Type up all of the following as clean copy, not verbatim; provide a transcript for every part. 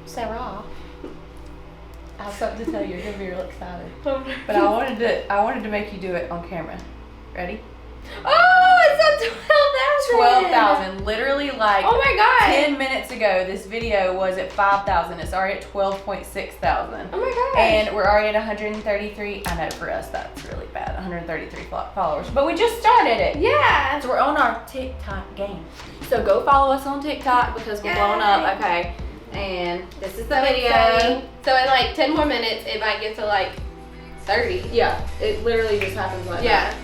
Sarah. I have something to tell you. You're gonna be real excited. But I wanted to make you do it on camera. Ready? Oh, it's up 12,000. 12,000. Literally, like, oh my god. 10 minutes ago, this video was at 5,000. It's already at 12.6 thousand. Oh my god. And we're already at 133. I know for us that's really bad. 133 followers. But we just started it. Yeah. So we're on our TikTok game. So go follow us on TikTok because we're blowing up. Okay. And this is the video. Exciting. So in like 10 more minutes, it might get to like 30. Yeah. It literally just happens like Yeah. that.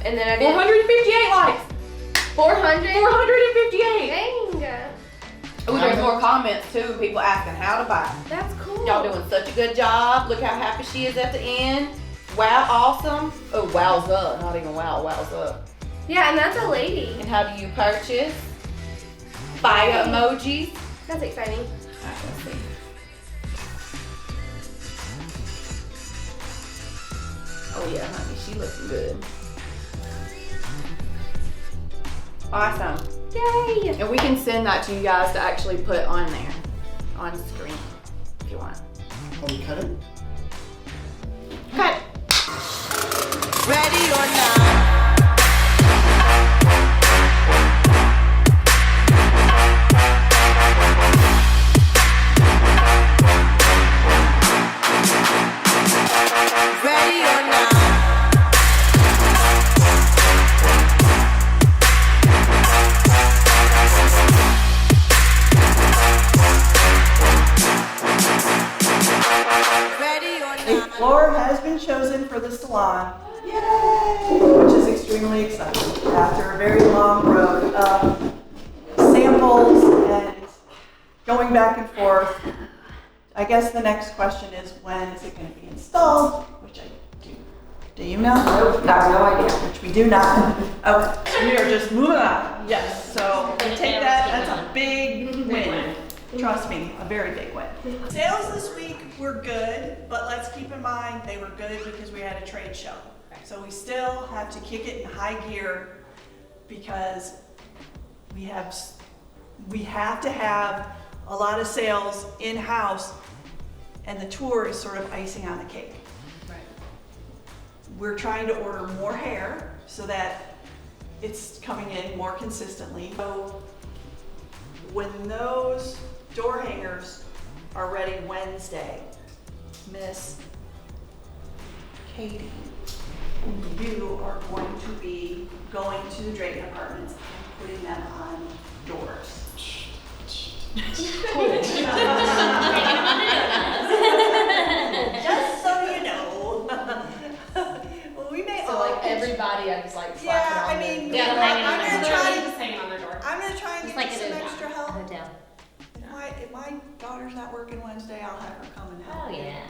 And then I did 458 likes. 400. 458. Dang. Oh, there's more comments too. People asking how to buy. That's cool. Y'all doing such a good job. Look how happy she is at the end. Wow, awesome. Oh, wowza. Not even wow, wowza. Yeah, and that's a lady. And how do you purchase? Fire emojis. That's exciting. Alright, let's see. Oh yeah, honey, she looking good. Awesome. Yay. And we can send that to you guys to actually put on there, on screen, if you want. Are we cutting? Cut. Ready or not? Ready or not? Ready or A not? floor has been chosen for the salon, which is extremely exciting. After a very long road of samples and going back and forth, I guess the next question is when is it going to be installed, which I do. Do you know? Nope, got no idea. Which we do not. Okay, so we are just moving on. Yes, so take that, that's a big win. Trust me, a very big win. Sales this week were good, but let's keep in mind they were good because we had a trade show. So we still have to kick it in high gear because we have to have a lot of sales in-house, and the tour is sort of icing on the cake. Right. We're trying to order more hair so that it's coming in more consistently. So when those door hangers are ready Wednesday, Miss Katie, you are going to be going to the draping apartments and putting them on doors. Just so you know. Well, we may So all. like everybody, I just like slap Yeah, it on I mean, there. Yeah, hanging on I'm their gonna door. try. Just hanging on their door. I'm gonna try and Just get like you it some is extra a help. hotel. If my daughter's not working Wednesday, I'll have her come and help. Oh, yeah.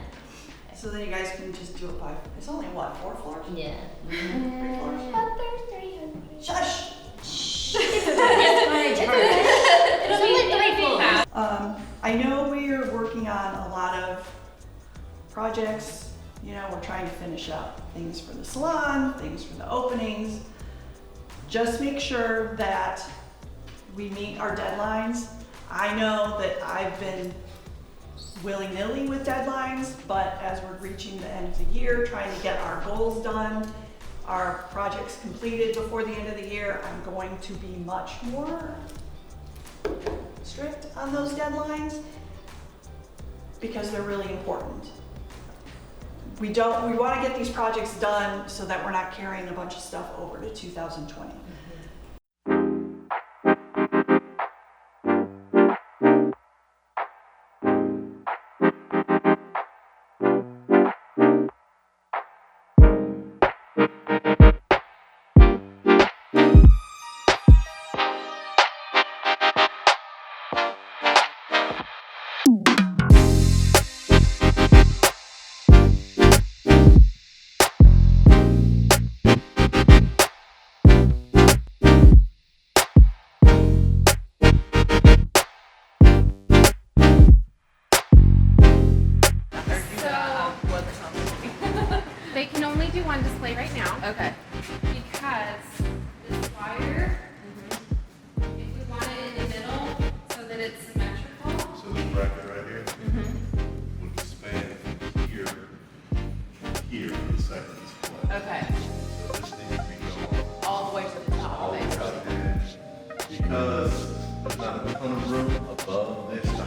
So then you guys can just do it by. It's only what, 4 floors? Yeah. 3 floors. Shush. It's only 3 floors. I know we are working on a lot of projects. You know, we're trying to finish up things for the salon, things for the openings. Just make sure that we meet our deadlines. I know that I've been willy-nilly with deadlines, but as we're reaching the end of the year, trying to get our goals done, our projects completed before the end of the year, I'm going to be much more strict on those deadlines because they're really important. We want to get these projects done so that we're not carrying a bunch of stuff over to 2020.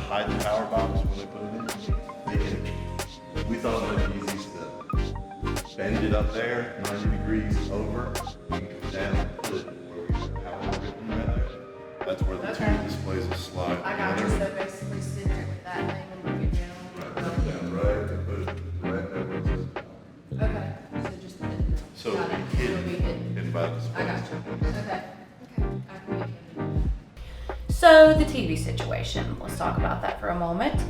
hide the power box when they put it in. We thought it might be easiest to bend it up there, 90 degrees over, and come down and put it where we have power written right there. That's where the two displays will slide together. basically sit there with that thing and look it Right, put it down right, and put it right there where it says power. Okay, so just So it'll be hidden by the display. Okay. So the TV situation, let's talk about that for a moment.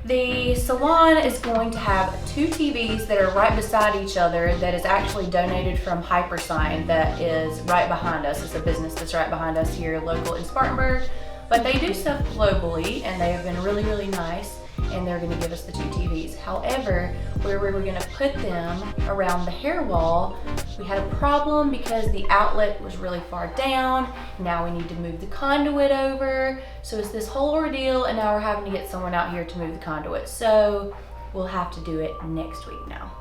The salon is going to have 2 TVs that are right beside each other that is actually donated from Hypersign that is right behind us. It's a business that's right behind us here local in Spartanburg, but they do stuff globally and they have been really, really nice, and they're gonna give us the 2 TVs. However, where we were gonna put them around the hair wall, we had a problem because the outlet was really far down. Now we need to move the conduit over. So it's this whole ordeal, and now we're having to get someone out here to move the conduit. So we'll have to do it next week now.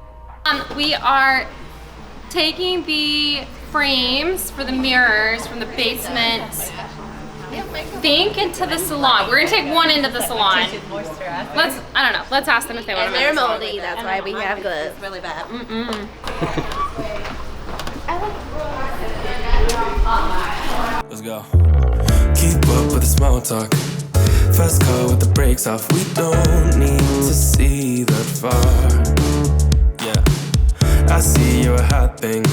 We are taking the frames for the mirrors from the basement into the salon. We're gonna take one into the salon. I don't know, let's ask them if they want to. And they're moldy, that's why we have gloves. Really bad. Let's go. Keep up with the small talk. Fast car with the brakes off. We don't need to see that far. Yeah, I see you're a hot thing.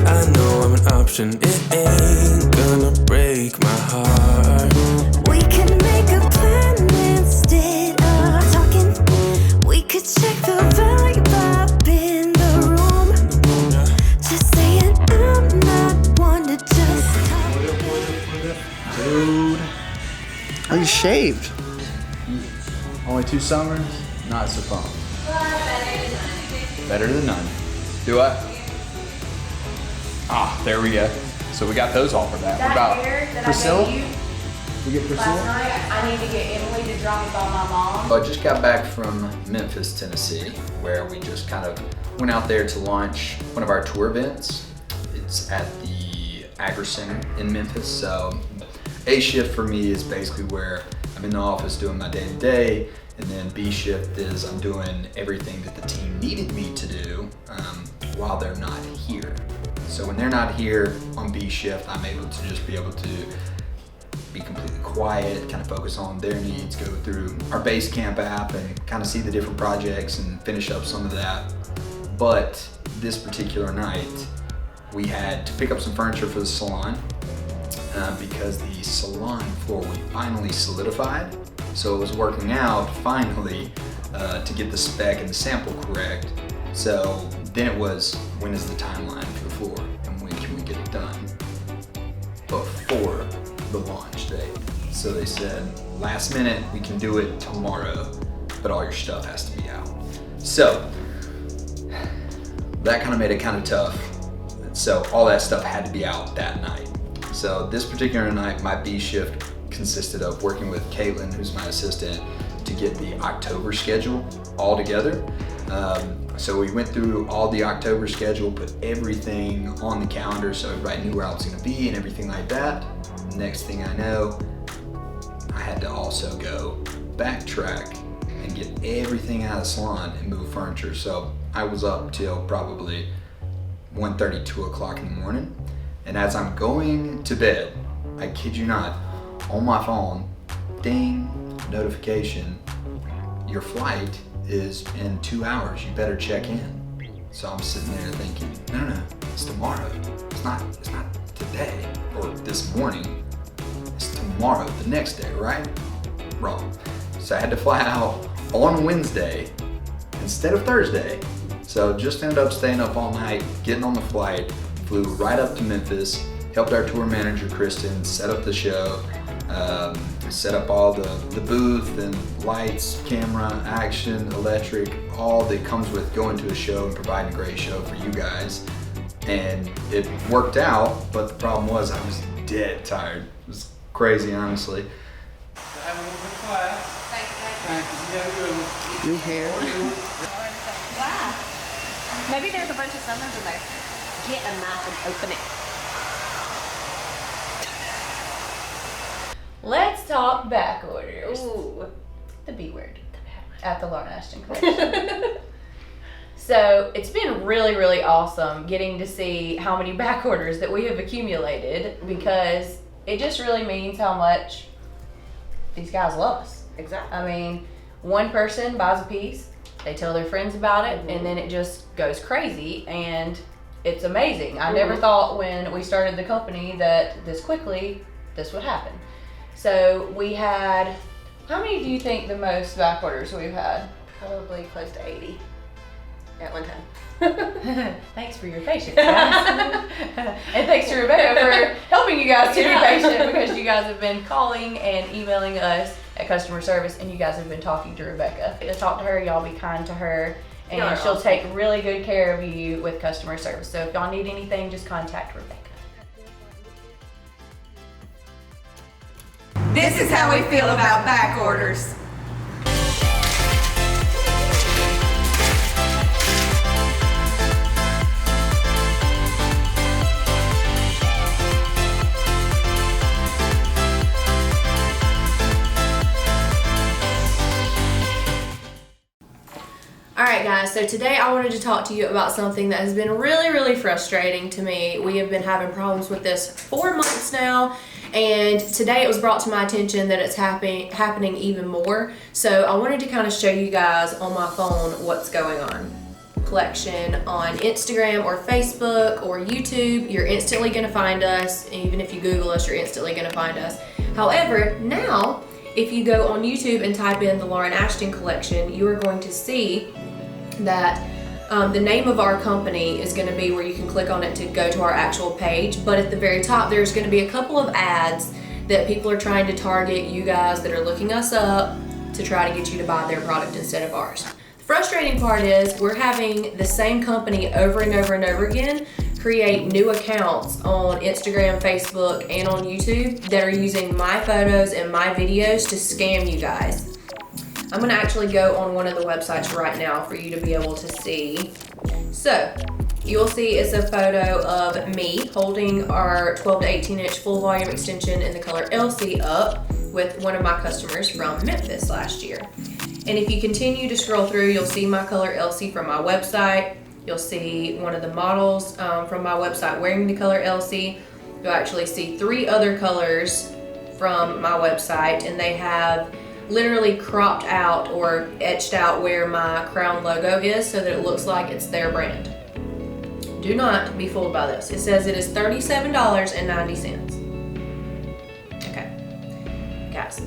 I know I'm an option. It ain't gonna break my heart. We can make a plan instead of talking. We could check the vibe up in the room. Just saying I'm not one to just talk. Dude, are you shaved? Only 2 summers? Not so fun. Better than none. Do I? Ah, there we go. So we got those all for that. What about Priscilla? We get Priscilla? Last night, I need to get Emily to drop it by my mom. I just got back from Memphis, Tennessee, where we just kind of went out there to launch one of our tour events. It's at the Agri Center in Memphis. So A shift for me is basically where I'm in the office doing my day-to-day, and then B shift is I'm doing everything that the team needed me to do while they're not here. So when they're not here on B shift, I'm able to just be able to be completely quiet, kind of focus on their needs, go through our Basecamp app and kind of see the different projects and finish up some of that. But this particular night, we had to pick up some furniture for the salon because the salon floor we finally solidified. So it was working out finally to get the spec and the sample correct. So then it was, when is the timeline for the floor and when can we get it done before the launch date? So they said, last minute, we can do it tomorrow, but all your stuff has to be out. So that kind of made it kind of tough. So all that stuff had to be out that night. So this particular night, my B shift consisted of working with Caitlin, who's my assistant, to get the October schedule all together. So we went through all the October schedule, put everything on the calendar so everybody knew where I was gonna be and everything like that. Next thing I know, I had to also go backtrack and get everything out of the salon and move furniture. So I was up till probably 1:30, 2 o'clock in the morning. And as I'm going to bed, I kid you not, on my phone, ding, notification, your flight is in 2 hours, you better check in. So I'm sitting there thinking, no, it's tomorrow. It's not today or this morning, it's tomorrow, the next day, right? Wrong. So I had to fly out on Wednesday instead of Thursday. So just ended up staying up all night, getting on the flight, flew right up to Memphis, helped our tour manager, Kristen, set up the show, set up all the booth and lights, camera, action, electric, all that comes with going to a show and providing a great show for you guys. And it worked out, but the problem was I was dead tired. It was crazy, honestly. Have a little bit of class. Thank you. New hair. Wow. Maybe there's a bunch of summers in there. Get a knife and open it. Let's talk back orders. Ooh. The B word. At the Lauren Ashtyn collection. So it's been really, really awesome getting to see how many back orders that we have accumulated, because it just really means how much these guys love us. Exactly. I mean, one person buys a piece, they tell their friends about it, and then it just goes crazy, and it's amazing. I never thought when we started the company that this quickly this would happen. So we had, how many do you think the most back orders we've had? Probably close to 80 at one time. Thanks for your patience, guys. And thanks to Rebecca for helping you guys to be patient, because you guys have been calling and emailing us at customer service, and you guys have been talking to Rebecca. To talk to her, y'all be kind to her, and she'll take really good care of you with customer service. So if y'all need anything, just contact Rebecca. This is how we feel about back orders. Alright guys, so today I wanted to talk to you about something that has been really, really frustrating to me. We have been having problems with this for months now, and today it was brought to my attention that it's happening even more. So I wanted to kind of show you guys on my phone what's going on. Collection on Instagram or Facebook or YouTube, you're instantly going to find us. Even if you Google us, you're instantly going to find us. However, now if you go on YouTube and type in the Lauren Ashtyn collection, you are going to see that the name of our company is going to be where you can click on it to go to our actual page. But at the very top, there's going to be a couple of ads that people are trying to target you guys that are looking us up to try to get you to buy their product instead of ours. The frustrating part is we're having the same company over and over and over again create new accounts on Instagram, Facebook, and on YouTube that are using my photos and my videos to scam you guys. I'm gonna actually go on one of the websites right now for you to be able to see. So, you'll see it's a photo of me holding our 12 to 18 inch full volume extension in the color LC up with one of my customers from Memphis last year. And if you continue to scroll through, you'll see my color LC from my website. You'll see one of the models from my website wearing the color LC. You'll actually see 3 other colors from my website, and they have literally cropped out or etched out where my crown logo is so that it looks like it's their brand. Do not be fooled by this. It says it is $37.90. Okay, guys,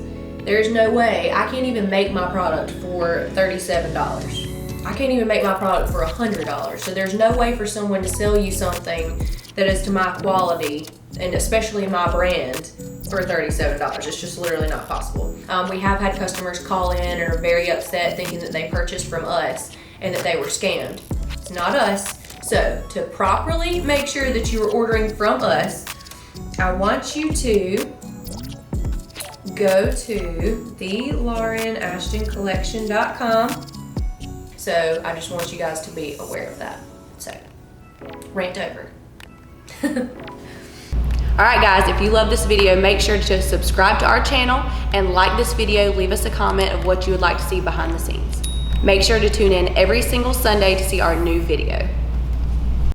there's no way. I can't even make my product for $37. I can't even make my product for $100. So there's no way for someone to sell you something that is to my quality, and especially my brand, for $37. It's just literally not possible. We have had customers call in and are very upset thinking that they purchased from us and that they were scammed. It's not us. So to properly make sure that you are ordering from us, I want you to go to thelaurenashtyncollection.com. So I just want you guys to be aware of that. So, rant over. Alright guys, if you love this video, make sure to subscribe to our channel and like this video. Leave us a comment of what you would like to see behind the scenes. Make sure to tune in every single Sunday to see our new video.